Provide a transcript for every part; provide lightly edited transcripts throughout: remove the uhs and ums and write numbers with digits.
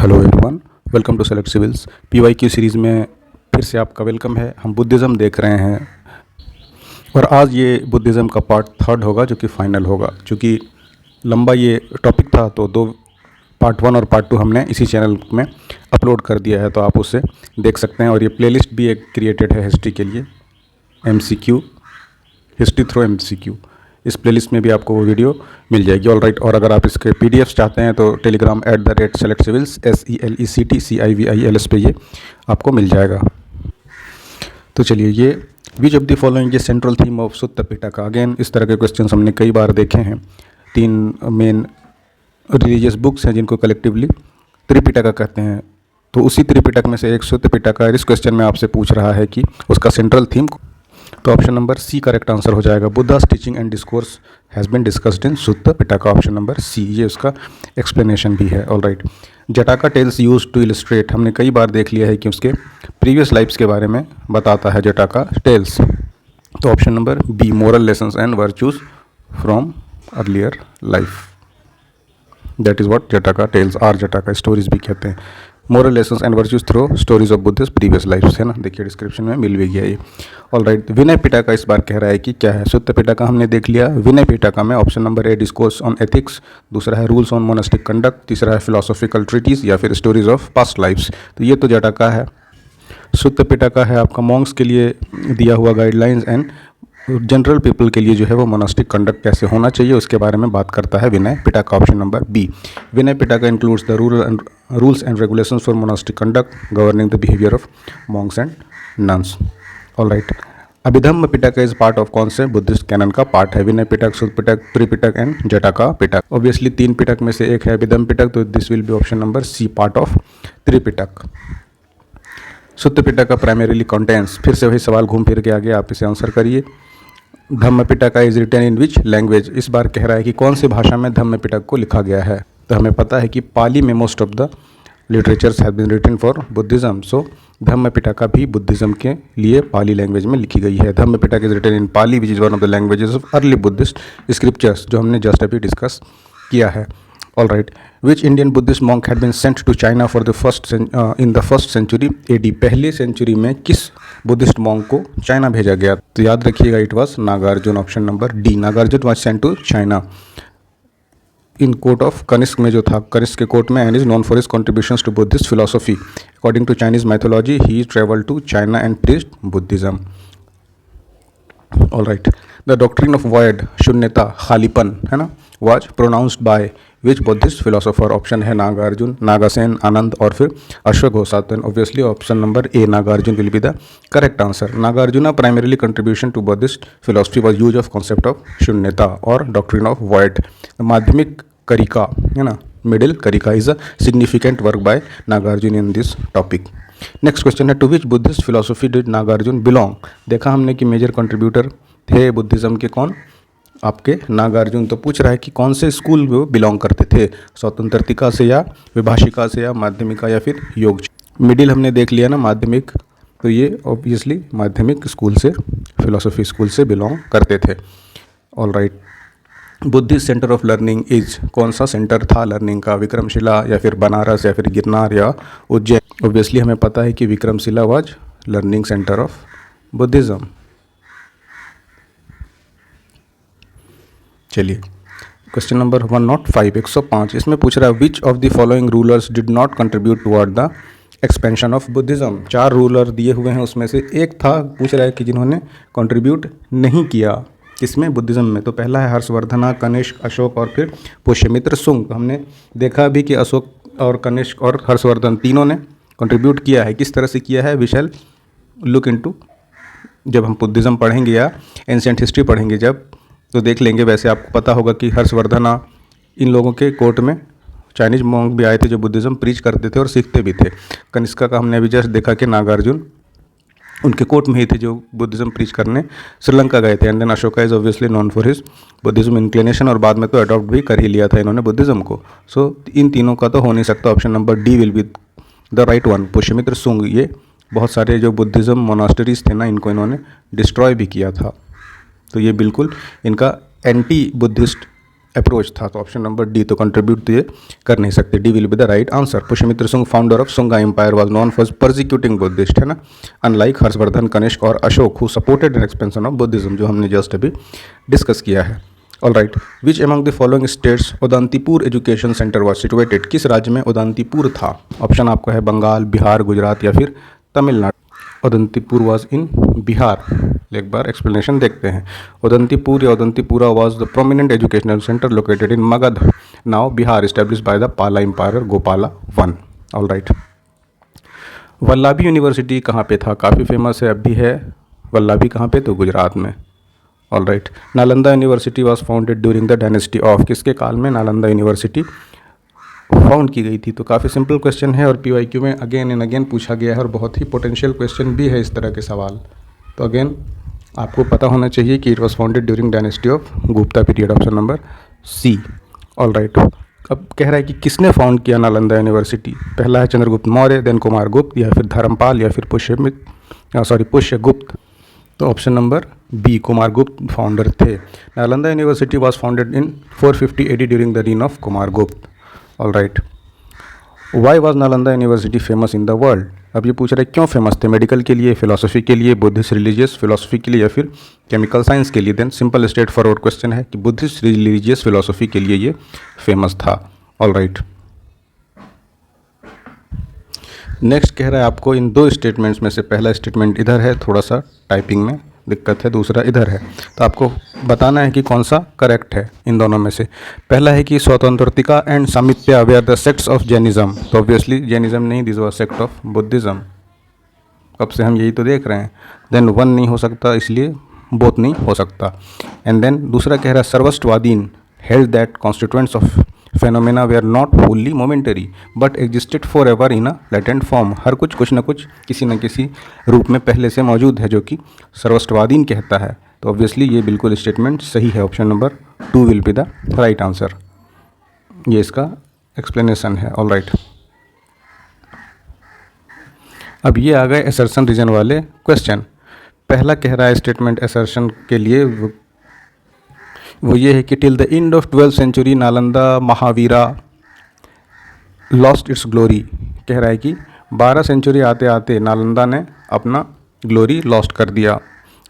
Hello everyone, welcome to Select Civils PYQ series में फिर से आपका वेलकम है। हम बुद्धिज़्म देख रहे हैं और आज ये बुद्धिज़्म का पार्ट 3 होगा जो कि फाइनल होगा। चूँकि लंबा ये टॉपिक था तो दो पार्ट 1 और पार्ट 2 हमने इसी चैनल में अपलोड कर दिया है, तो आप उसे देख सकते हैं। और ये प्लेलिस्ट भी एक क्रिएटेड है हिस्ट्री के लिए, MCQ हिस्ट्री थ्रू MCQ। इस प्लेलिस्ट में भी आपको वो वीडियो मिल जाएगी। ऑल राइट, और अगर आप इसके PDFs चाहते हैं तो टेलीग्राम @selectcivils SELECTCIVILS पे ये आपको मिल जाएगा। तो चलिए, ये विच ऑफ द फॉलोइंग ये central theme of Sutta Pitaka. Again इस तरह के क्वेश्चन हमने कई बार देखे हैं। 3 मेन रिलीजियस बुक्स हैं जिनको कलेक्टिवली त्रिपिटका कहते हैं। तो उसी त्रिपिटक में से एक सुत्त पिटका इस क्वेश्चन में आपसे पूछ रहा है कि उसका सेंट्रल थीम। तो option number C correct answer हो जाएगा। Buddha's teaching and discourse has been discussed in Sutta Pitaka. Option number C, ये उसका एक्सप्लेनेशन भी है। All right, Jataka tales use to illustrate, हमने कई बार देख लिया है कि उसके प्रीवियस लाइफ्स के बारे में बताता है जटाका टेल्स। तो option number B, moral lessons and virtues from earlier life, that is what Jataka tales are. Jataka stories भी कहते हैं। Moral lessons and virtues through stories of Buddhist previous lifes, है ना। देखिए डिस्क्रिप्शन में मिल भी गया ये। ऑल राइट, विनय पिटका इस बार कह रहा है कि क्या है। सुत्त पिटका हमने देख लिया। विनय पिटका में option number A, discourse on ethics, दूसरा है रूल्स ऑन मोनास्टिक कंडक्ट, तीसरा है फिलोसॉफिकल ट्रीटीज या फिर स्टोरीज ऑफ पास्ट लाइफ्स। तो ये तो जटाका है। सुत्त पिटका है आपका मॉन्क्स के लिए दिया हुआ गाइडलाइंस एंड जनरल पीपल के लिए जो है वो मोनास्टिक कंडक्ट कैसे होना चाहिए उसके बारे में बात करता है Vinaya Pitaka. Option number B, Vinaya Pitaka includes the rules and regulations for monastic conduct governing the behaviour of monks and nuns. All right, Abhidhamma Pitaka is part of कौन से बुद्धिस्ट कैनन का पार्ट है। विनय पिटक, सुत्त पिटक, त्रिपिटक एंड जटाका पिटक। ऑब्वियसली 3 पिटक में से एक है अभिधम्म पिटक, तो this will be option number C, part of Tripitaka. Sutta Pitaka primarily contains, फिर से वही सवाल घूम फिर के आगे, आप इसे आंसर करिए। Dhamma Pitaka is written in which language, इस बार कह रहा है कि कौन सी भाषा में धम्म पिटक को लिखा गया है। तो हमें पता है कि पाली में most of the literatures have been written for Buddhism. So Dhamma Pitaka भी बुद्धिज़्म के लिए पाली लैंग्वेज में लिखी गई है। Dhamma Pitaka is written in Pali which is one of the languages of early Buddhist scriptures, जो हमने जस्ट अभी डिस्कस किया है। All right, which Indian Buddhist monk had been sent to China for the in the first century AD, पहली century में किस Buddhist monk को China भेजा गया। तो याद रखिएगा, it was Nagarjuna. Option number D, Nagarjuna was sent to China in court of Kanishka में जो था, कनिष्क के कोर्ट में, and is known for his contributions to Buddhist philosophy. According to Chinese mythology he travel to China and preached Buddhism. All right, the doctrine of void, shunyata, खालीपन, है ना, was pronounced by which Buddhist philosopher. Option है नागार्जुन, नागासेन, आनंद और फिर अश्वघोषातन। Obviously option number A, Nagarjun will be the correct answer. Nagarjuna primarily contribution to Buddhist philosophy was use of concept of shunyata और doctrine of void. Madhyamika karika, है ना, middle karika is a significant work by Nagarjun in this topic. Next question है, to which Buddhist philosophy did Nagarjun belong. देखा हमने कि major contributor थे Buddhism के कौन, आपके नागार्जुन। तो पूछ रहा है कि कौन से स्कूल वो बिलोंग करते थे, स्वतंत्रतिका से या विभाषिका से या माध्यमिका या फिर योग। मिडिल हमने देख लिया ना, माध्यमिक, तो ये ऑब्वियसली माध्यमिक स्कूल से, फिलोसफी स्कूल से बिलोंग करते थे। All right, Buddhist centre of learning is, कौन सा सेंटर था लर्निंग का, विक्रमशिला या फिर बनारस या फिर गिरनार या उज्जैन। ऑब्वियसली हमें पता है कि Vikramshila was learning centre of Buddhism. चलिए, क्वेश्चन नंबर 105, 105, इसमें पूछ रहा है विच of the following rulers did not contribute toward the expansion of Buddhism. 4 ruler दिए हुए हैं, उसमें से एक था, पूछ रहा है कि जिन्होंने कंट्रीब्यूट नहीं किया किसमें, बुद्धिज़्म में। तो पहला है हर्षवर्धना, कनिष्क, अशोक और फिर पुष्यमित्र शुंग। हमने देखा भी कि अशोक और कनिष्क और हर्षवर्धन तीनों ने कंट्रीब्यूट किया है। किस तरह से किया है, वी शैल लुक इनटू, जब हम बुद्धिज़्म पढ़ेंगे या एंशिएंट हिस्ट्री पढ़ेंगे जब, तो देख लेंगे। वैसे आपको पता होगा कि हर्षवर्धना, इन लोगों के कोर्ट में चाइनीज मॉन्क भी आए थे जो बुद्धिज़्म प्रीच करते थे और सीखते भी थे। कनिष्का का हमने अभी जस्ट देखा कि नागार्जुन उनके कोर्ट में ही थे जो बुद्धिज़्म प्रीच करने श्रीलंका गए थे। And then Ashoka is obviously non for his Buddhism inclination, और बाद में तो अडॉप्ट भी कर ही लिया था इन्होंने बुद्धिज़्म को। सो इन तीनों का तो हो नहीं सकता। Option number D will be the right one, Pushyamitra Shunga. ये बहुत सारे जो बुद्धिज़्म मोनास्टरीज थे ना, इनको इन्होंने डिस्ट्रॉय भी किया था। तो ये बिल्कुल इनका एंटी बुद्धिस्ट अप्रोच था। तो ऑप्शन नंबर डी, तो कंट्रीब्यूट तो ये कर नहीं सकते, D will be the right answer. Pushyamitra Sung, founder of Sunga empire, was known for persecuting Buddhist, है ना, अनलाइक हर्षवर्धन, कनिष्क और Ashok who supported an expansion of Buddhism, जो हमने जस्ट अभी डिस्कस किया है। All right, which among the following states Udantipur education centre was situated, किस राज्य में उदंतीपुर था? ऑप्शन आपका है बंगाल, बिहार, गुजरात या फिर तमिलनाडु। Udantipur was in Bihar. एक बार एक्सप्लेनेशन देखते हैं। उदंतीपुर या Udantipura was the prominent educational centre located in Magadh, now Bihar, establish by the Pala empire Gopala one. All right, Vallabhi university कहाँ पे था? काफ़ी फेमस है, अब भी है। वल्लभी कहाँ पे? तो गुजरात में। All right, Nalanda university was founded during the dynasty of, किसके काल में नालंदा यूनिवर्सिटी फाउंड की गई थी? तो काफ़ी सिंपल क्वेश्चन है और पीवाईक्यू में अगेन एंड अगेन पूछा गया है और बहुत ही पोटेंशियल क्वेश्चन भी है इस तरह के सवाल। तो अगेन आपको पता होना चाहिए कि it was founded during dynasty of Gupta period, option number C. All right, अब कह रहा है कि किसने फाउंड किया नालंदा यूनिवर्सिटी? पहला है चंद्रगुप्त मौर्य, देन कुमारगुप्त, या फिर धर्मपाल, या फिर पुष्यगुप्त। तो option number B, Kumaragupta founder थे। Nalanda university was founded in 450 AD during the reign of Kumaragupta. All right, why was Nalanda university famous in the world? अब ये पूछ रहे क्यों फेमस थे? मेडिकल के लिए, फिलोसफी के लिए, बुद्धिस्ट रिलीजियस फिलोसफी के लिए, या फिर केमिकल साइंस के लिए? Then simple straight forward question है कि बुद्धिस्ट रिलीजियस फिलोसफी के लिए ये फेमस था। ऑल राइट, नेक्स्ट कह रहा है आपको इन दो स्टेटमेंट्स में से पहला स्टेटमेंट इधर है, थोड़ा सा टाइपिंग में दिक्कत है, दूसरा इधर है, तो आपको बताना है कि कौन सा करेक्ट है इन दोनों में से। पहला है कि Swatantrika and Samitya they are the sects of Jainism, तो ऑब्वियसली जैनिज्म नहीं, this was sect of Buddhism. कब से हम यही तो देख रहे हैं। देन वन नहीं हो सकता, इसलिए बोथ नहीं हो सकता। एंड देन दूसरा कह रहा है Sarvastivadin held that constituents of phenomena were not wholly momentary but existed for ever in a latent form, हर कुछ न कुछ किसी न किसी रूप में पहले से मौजूद है, जो कि सर्वस्टवादीन कहता है। तो ऑब्वियसली ये बिल्कुल स्टेटमेंट सही है, option number 2 will be the right answer. ये इसका एक्सप्लेनेशन है। ऑल राइट, अब ये आ गए असर्शन रीजन वाले क्वेश्चन। पहला कह रहा है स्टेटमेंट असर्शन के लिए वो ये है कि till the end of 12th century Nalanda Mahavira lost its glory, कह रहा है कि 12 सेंचुरी आते आते नालंदा ने अपना ग्लोरी लॉस्ट कर दिया।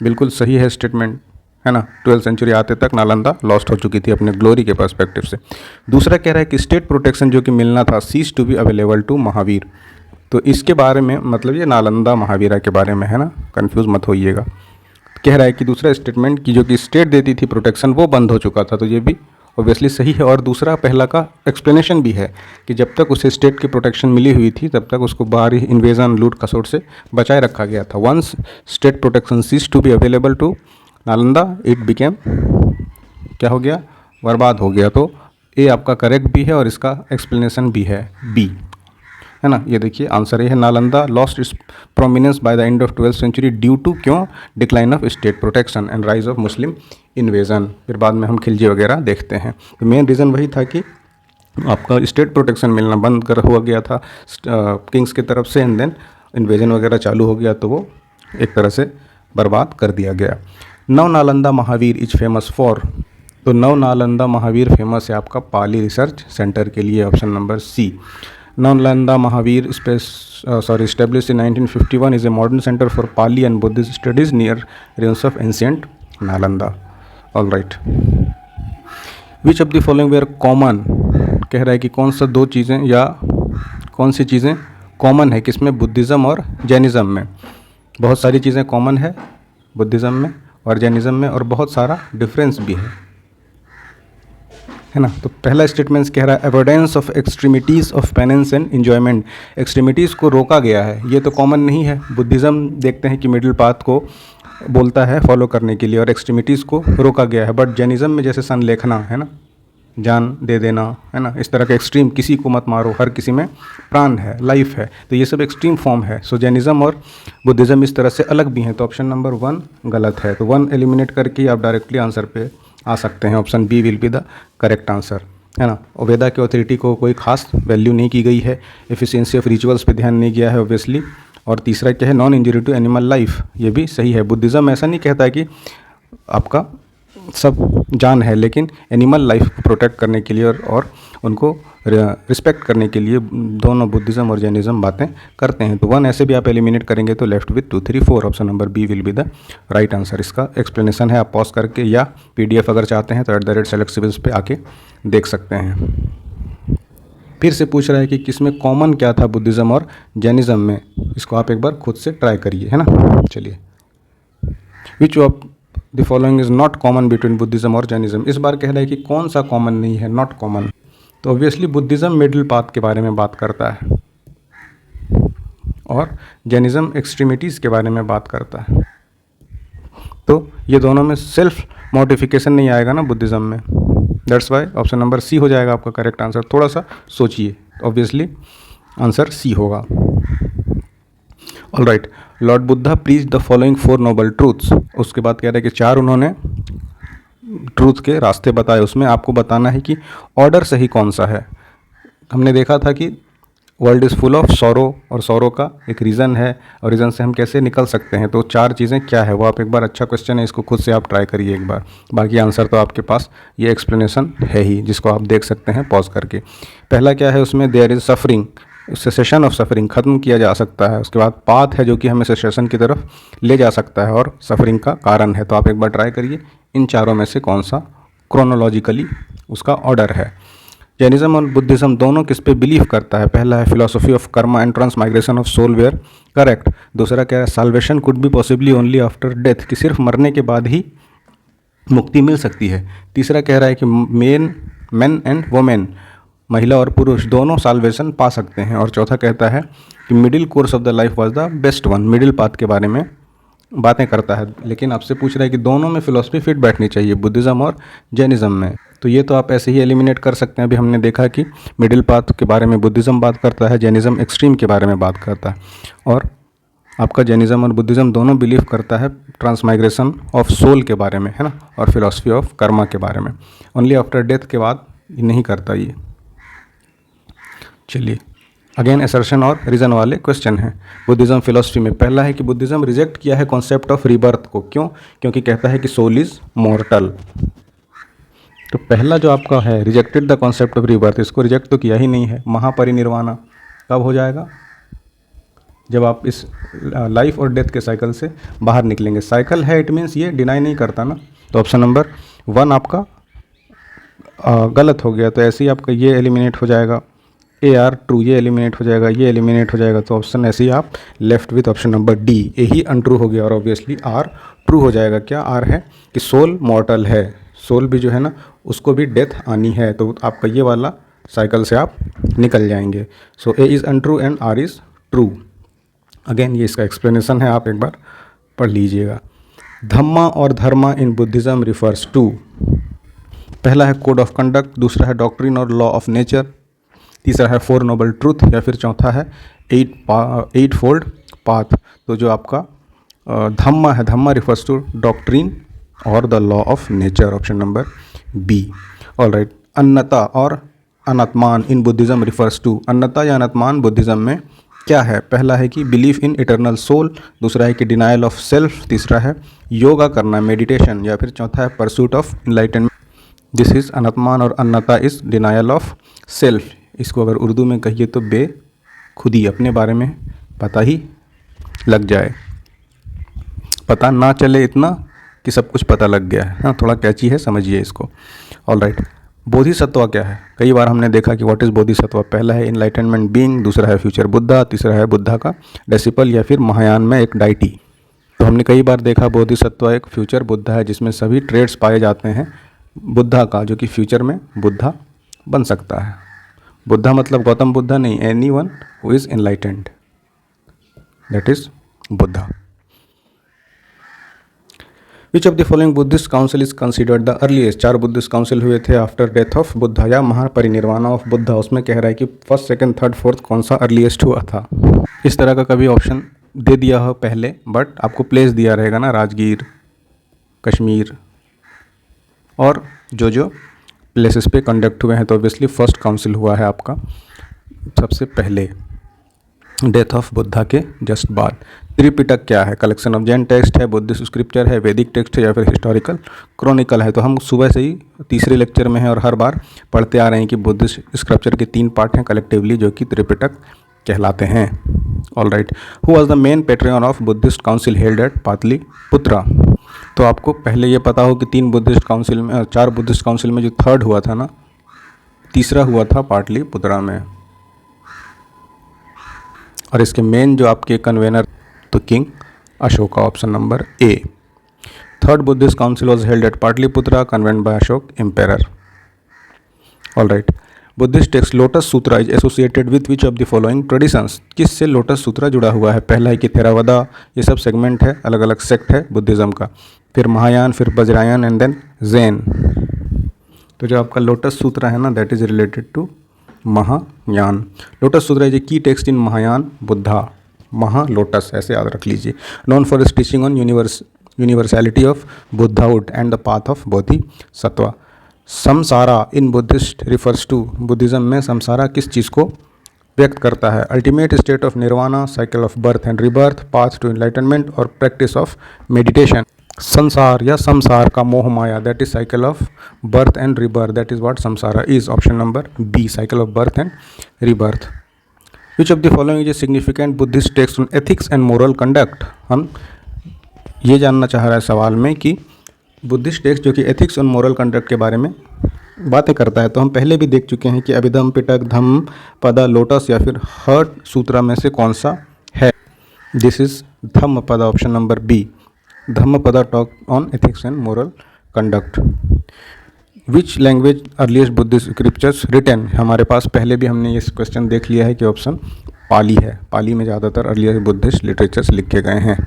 बिल्कुल सही है स्टेटमेंट, है ना। 12th सेंचुरी आते तक नालंदा लॉस्ट हो चुकी थी अपने ग्लोरी के पर्सपेक्टिव से। दूसरा कह रहा है कि स्टेट प्रोटेक्शन जो कि मिलना था cease to be available to Mahavir, तो इसके बारे में मतलब ये नालंदा महावीरा के बारे में है ना, कंफ्यूज मत होइएगा। कह रहा है कि दूसरा स्टेटमेंट की जो कि स्टेट देती थी प्रोटेक्शन वो बंद हो चुका था, तो ये भी ऑब्वियसली सही है। और दूसरा पहला का एक्सप्लेनेशन भी है कि जब तक उसे स्टेट की प्रोटेक्शन मिली हुई थी तब तक उसको बाहरी इन्वेजन लूट खसोट से बचाए रखा गया था। Once state protection cease to be available to Nalanda it became, क्या हो गया, बर्बाद हो गया। तो ये आपका करेक्ट भी है और इसका एक्सप्लेनेशन भी है बी, है ना। ये देखिए आंसर ये है, Nalanda lost its prominence by the end of 12th century due to क्यों, decline of state protection and rise of Muslim invasion. फिर बाद में हम खिलजी वगैरह देखते हैं। तो मेन रीज़न वही था कि आपका स्टेट प्रोटेक्शन मिलना बंद कर हुआ गया था किंग्स की तरफ से, एंड देन इन्वेजन वगैरह चालू हो गया तो वो एक तरह से बर्बाद कर दिया गया। नव Nalanda Mahavir is famous for, तो नव नालंदा महावीर फेमस है आपका पाली रिसर्च सेंटर के लिए, option number C. Nalanda Mahavir established in 1951 is a modern center for Pali and Buddhist studies near ruins of ancient Nalanda. All right. Which of the following were common? कह रहा है कि कौन सा दो चीज़ें या कौन सी चीज़ें कॉमन है किसमें, बुद्धिज़्म और जैनिज़्म में। बहुत सारी चीज़ें कॉमन है बुद्धिज़्म में और जैनिज़्म में, और बहुत सारा डिफरेंस भी है ना। तो पहला स्टेटमेंट कह रहा है avoidance of extremities of penance and enjoyment, extremities को रोका गया है, ये तो कॉमन नहीं है। बुद्धिज़्म देखते हैं कि मिडिल पाथ को बोलता है फॉलो करने के लिए और एक्सट्रीमिटीज़ को रोका गया है, बट जैनिज़्म में जैसे संलेखना है ना, जान दे देना है ना, इस तरह का एक्सट्रीम, किसी को मत मारो, हर किसी में प्राण है, लाइफ है, तो ये सब एक्सट्रीम फॉर्म है। सो जैनिज़्म और बुद्धिज़्म इस तरह से अलग भी हैं, तो ऑप्शन नंबर 1 गलत है। तो 1 एलिमिनेट करके आप डायरेक्टली आंसर पे आ सकते हैं, option B will be the correct answer, है ना। और वेदा की ऑथोरिटी को कोई खास वैल्यू नहीं की गई है, एफिशिएंसी ऑफ रिचुअल्स पे ध्यान नहीं गया है ऑब्वियसली। और तीसरा क्या है, non injury to animal life, ये भी सही है। बुद्धिज़्म ऐसा नहीं कहता कि आपका सब जान है, लेकिन एनिमल लाइफ को प्रोटेक्ट करने के लिए और उनको रिस्पेक्ट करने के लिए दोनों बुद्धिज़्म और जैनिज़्म बातें करते हैं। तो 1 ऐसे भी आप एलिमिनेट करेंगे तो left with 2 3 4 option number B will be the right answer. इसका एक्सप्लेनेशन है, आप पॉज करके या पीडीएफ अगर चाहते हैं तो @selectcivils पे आके देख सकते हैं। फिर से पूछ रहा है कि किसमें कॉमन क्या था बुद्धिज़्म और जैनिज़्म में। इसको आप एक बार खुद से ट्राई करिए, है ना। चलिए, विच of the following is not common between Buddhism और जैनिज़्म। इस बार कह रहा है कि कौन सा कॉमन नहीं है, नॉट कॉमन। तो ऑब्वियसली बुद्धिज़्म मिडिल पाथ के बारे में बात करता है और जैनिज़्म एक्सट्रीमिटीज़ के बारे में बात करता है। तो ये दोनों में सेल्फ मॉडिफिकेशन नहीं आएगा ना बुद्धिज़्म में, that's why option number C हो जाएगा आपका करेक्ट आंसर। थोड़ा सा सोचिए, ऑब्वियसली आंसर सी होगा। All right, Lord Buddha preach the following 4 noble truths. उसके बाद कह रहे हैं कि 4 उन्होंने ट्रूथ के रास्ते बताए। उसमें आपको बताना है कि ऑर्डर सही कौन सा है। हमने देखा था कि world is full of sorrow, और सॉरो का एक रीज़न है और रीज़न से हम कैसे निकल सकते हैं। तो 4 चीज़ें क्या है वो आप एक बार, अच्छा क्वेश्चन है, इसको खुद से आप ट्राई करिए एक बार। बाकी आंसर तो आपके पास ये एक्सप्लेनेशन है ही, जिसको आप देख सकते हैं पॉज करके। पहला क्या है उसमें, there is suffering, cessation of suffering, ख़त्म किया जा सकता है। उसके बाद पाथ है जो कि हमें सेसेशन की तरफ ले जा सकता है और सफरिंग का कारण है। तो आप एक बार ट्राई करिए इन चारों में से कौन सा क्रोनोलॉजिकली उसका ऑर्डर है। जैनिज़्म और बुद्धिज़्म दोनों किस पे बिलीव करता है। पहला है philosophy of karma and transmigration of soul were correct. दूसरा क्या है, salvation could be possibly only after death, कि सिर्फ मरने के बाद ही मुक्ति मिल सकती है। तीसरा कह रहा है कि मेन एंड वोमेन, महिला और पुरुष दोनों साल्वेशन पा सकते हैं। और चौथा कहता है कि middle course of the life was the best one, middle path के बारे में बातें करता है। लेकिन आपसे पूछ रहा है कि दोनों में फिलॉसफी फिट बैठनी चाहिए, बुद्धिज़्म और जैनिज़्म में। तो ये तो आप ऐसे ही एलिमिनेट कर सकते हैं। अभी हमने देखा कि मिडिल पाथ के बारे में बुद्धिज़्म बात करता है, जैनिज़्म एक्सट्रीम के बारे में बात करता है, और आपका जैनिज़्म और बुद्धिज़्म दोनों बिलीव करता है ट्रांसमाइग्रेशन ऑफ सोल के बारे में, है ना, और फिलॉसफी ऑफ कर्मा के बारे में। ओनली आफ्टर डेथ के बाद नहीं करता ये। चलिए, अगेन असर्शन और रीज़न वाले क्वेश्चन हैं। बुद्धिज़्म फिलॉसफी में पहला है कि बुद्धिज़्म रिजेक्ट किया है कॉन्सेप्ट ऑफ रीबर्थ को। क्यों? क्योंकि कहता है कि सोल इज़ मॉर्टल। तो पहला जो आपका है, rejected the concept of rebirth, इसको रिजेक्ट तो किया ही नहीं है। महापरिनिर्वाणा कब हो जाएगा? जब आप इस लाइफ और डेथ के साइकिल से बाहर निकलेंगे। साइकिल है, इट मीन्स ये डिनाई नहीं करता ना। तो ऑप्शन नंबर 1 आपका गलत हो गया। तो ऐसे ही आपका ये एलिमिनेट हो जाएगा, ए आर ट्रू, ये एलिमिनेट हो जाएगा, ये एलिमिनेट हो जाएगा। तो ऑप्शन ऐसे ही आप left with option number D, A he untrue हो गया और ऑब्वियसली आर ट्रू हो जाएगा। क्या आर है कि सोल मॉर्टल है, सोल भी जो है ना उसको भी डेथ आनी है। तो आपका ये वाला साइकिल से आप निकल जाएंगे। So A is untrue and R is true. Again ये इसका एक्सप्लेनेशन है, आप एक बार पढ़ लीजिएगा। धम्मा और धर्मा इन बुद्धिज़्म रिफर्स टू, पहला है कोड ऑफ कंडक्ट, दूसरा है डॉक्ट्रिन और लॉ ऑफ नेचर, तीसरा है 4 नोबल ट्रूथ, या फिर चौथा है 8 फोल्ड पाथ। तो जो आपका धम्मा है, धम्मा रिफर्स टू डॉक्ट्रिन और the law of nature, option number B. All right, anatta और anatman in Buddhism refers to, anatta या अनात्मान बुद्धिज़्म में क्या है? पहला है कि बिलीफ इन इटर्नल सोल, दूसरा है कि डिनाइल ऑफ सेल्फ, तीसरा है योगा करना, मेडिटेशन, या फिर चौथा है pursuit of enlightenment. This is anatman और anatta is denial of self. इसको अगर उर्दू में कहिए तो बेखुदी, अपने बारे में पता ही लग जाए, पता ना चले इतना कि सब कुछ पता लग गया है। हाँ, थोड़ा कैची है, समझिए इसको। ऑल राइट, बोधिसत्व क्या है? कई बार हमने देखा कि व्हाट इज़ बोधिसत्व। पहला है इनलाइटनमेंट बीइंग, दूसरा है फ्यूचर बुद्धा, तीसरा है बुद्धा का डिसिपल या फिर महायान में एक डाइटी। तो हमने कई बार देखा बोधिसत्व एक फ्यूचर बुद्धा है जिसमें सभी ट्रेड्स पाए जाते हैं बुद्धा का, जो कि फ्यूचर में बुद्धा बन सकता है। बुद्धा मतलब गौतम बुद्धा नहीं, anyone who is enlightened, that is Buddha. Which of the following Buddhist council is considered the earliest? 4 Buddhist council हुए थे आफ्टर डेथ ऑफ बुद्धा या महापरिनिर्वाण ऑफ बुद्धा। उसमें कह रहा है कि फर्स्ट, सेकंड, थर्ड, फोर्थ कौन सा अर्लीस्ट हुआ था। इस तरह का कभी ऑप्शन दे दिया हो पहले, बट आपको प्लेस दिया रहेगा ना, राजगीर, कश्मीर और जो प्लेसेस पे कंडक्ट हुए हैं। तो ऑब्वियसली फर्स्ट काउंसिल हुआ है आपका सबसे पहले। डेथ ऑफ बुद्धा के जस्ट बाद। त्रिपिटक क्या है? कलेक्शन ऑफ जैन टेक्स्ट है, बुद्धिस्ट स्क्रिप्चर है, वैदिक टेक्स्ट है या फिर हिस्टोरिकल क्रॉनिकल है। तो हम सुबह से ही तीसरे लेक्चर में हैं और हर बार पढ़ते आ रहे हैं कि बुद्धिस्ट स्क्रिप्चर के 3 पार्ट हैं कलेक्टिवली, जो कि त्रिपिटक कहलाते हैं। All right. Who was the main patron of Buddhist council held at Pataliputra? तो आपको पहले ये पता हो कि 3 बुद्धिस्ट काउंसिल में, 4 बुद्धिस्ट काउंसिल में जो थर्ड हुआ था ना, तीसरा हुआ था पाटलिपुत्रा में। और इसके मेन जो आपके कन्वेनर तो King Ashoka, option number A. Third Buddhist council was held at Pataliputra, convened by Ashok emperor. All right. Buddhist text lotus sutra is associated with which of the following traditions? किससे लोटस सूत्रा जुड़ा हुआ है? पहला है कि थेरावादा, ये सब सेगमेंट है, अलग अलग सेक्ट है बुद्धिज़्म का, फिर महायान, फिर वज्रायन एंड देन जैन। तो जो आपका लोटस सूत्रा है ना, that is related to Mahayana. Lotus sutra is a key text इन महायान बुद्धा। महा लोटस ऐसे याद रख लीजिए। Known for is teaching on universality of Buddhahood and the path of bodhisattva. Samsara in Buddhist refers to, Buddhism में समसारा किस चीज़ को व्यक्त करता है? Ultimate state of nirvana, cycle of birth and rebirth, path to enlightenment और प्रैक्टिस ऑफ मेडिटेशन। संसार या समसार का मोह माया, that is cycle of birth and rebirth, that is what samsara is. Option number B, cycle of birth and rebirth. Which of the following is a significant Buddhist text on ethics and moral conduct? हम ये जानना चाह रहे हैं सवाल में कि Buddhist text जो कि एथिक्स और मोरल कंडक्ट के बारे में बातें करता है, तो हम पहले भी देख चुके हैं कि अभिधम पिटक, धम्म पदा, लोटस या फिर हर्ट सूत्रा में से कौन सा है? दिस इज धम्म पदा, option number B. Dhammapada talk on ethics and moral conduct. Which language earliest Buddhist scriptures written? हमारे पास पहले भी हमने ये क्वेश्चन देख लिया है कि ऑप्शन पाली है। पाली में ज़्यादातर अर्लीस्ट बुद्धिस्ट लिटरेचर्स लिखे गए हैं।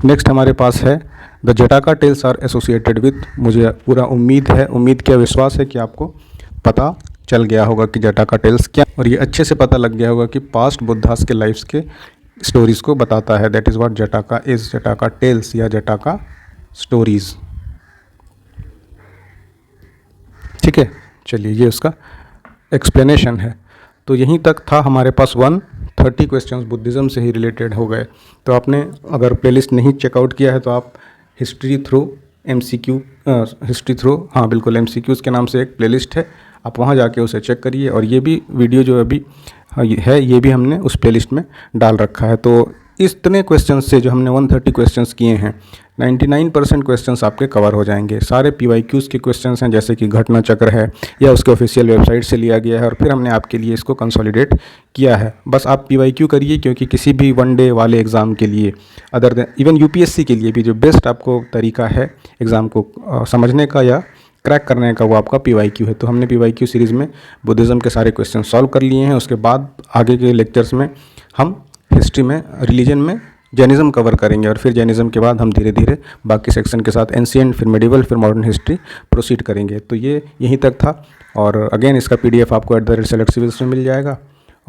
नेक्स्ट हमारे पास है the Jataka tales are associated with. मुझे पूरा उम्मीद क्या विश्वास है कि आपको पता चल गया होगा कि जटाका टेल्स क्या, और ये अच्छे से पता लग गया होगा कि पास्ट बुद्धास के लाइफ्स के स्टोरीज़ को बताता है। That is what Jataka is, Jataka tales या जटाका स्टोरीज़। ठीक है, चलिए ये उसका एक्सप्लेनेशन है। तो यहीं तक था हमारे पास 130 क्वेश्चंस बुद्धिज़्म से ही रिलेटेड हो गए। तो आपने अगर प्लेलिस्ट नहीं चेकआउट किया है तो आप हिस्ट्री थ्रू हाँ बिल्कुल, MCQs के नाम से एक प्लेलिस्ट है, आप वहाँ जाके उसे चेक करिए। और ये भी वीडियो जो अभी है ये भी हमने उस प्लेलिस्ट में डाल रखा है। तो इतने क्वेश्चंस से जो हमने 130 क्वेश्चंस किए हैं, 99% क्वेश्चंस आपके कवर हो जाएंगे। सारे PYQs के क्वेश्चंस हैं, जैसे कि घटना चक्र है या उसके ऑफिशियल वेबसाइट से लिया गया है और फिर हमने आपके लिए इसको कंसोलिडेट किया है। बस आप PYQ करिए, क्योंकि किसी भी वन डे वाले एग्ज़ाम के लिए, अदर देन इवन UPSC के लिए भी जो बेस्ट आपको तरीका है एग्ज़ाम को समझने का या क्रैक करने का, वो आपका PYQ है। तो हमने PYQ सीरीज़ में बुद्धिज़्म के सारे क्वेश्चन सॉल्व कर लिए हैं। उसके बाद आगे के लेक्चर्स में हम हिस्ट्री में, रिलीजन में जैनिज़्म कवर करेंगे, और फिर जैनिज़्म के बाद हम धीरे धीरे बाकी सेक्शन के साथ एंशिएंट, फिर मेडिवल, फिर मॉडर्न हिस्ट्री प्रोसीड करेंगे। तो ये यहीं तक था। और अगेन इसका PDF आपको @SelectCivils में मिल जाएगा।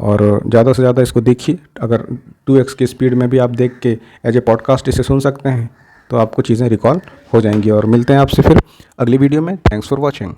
और ज़्यादा से ज़्यादा इसको देखिए। अगर 2x की स्पीड में भी आप देख के एज ए पॉडकास्ट इसे सुन सकते हैं तो आपको चीज़ें रिकॉल हो जाएंगी। और मिलते हैं आपसे फिर अगली वीडियो में। Thanks for watching.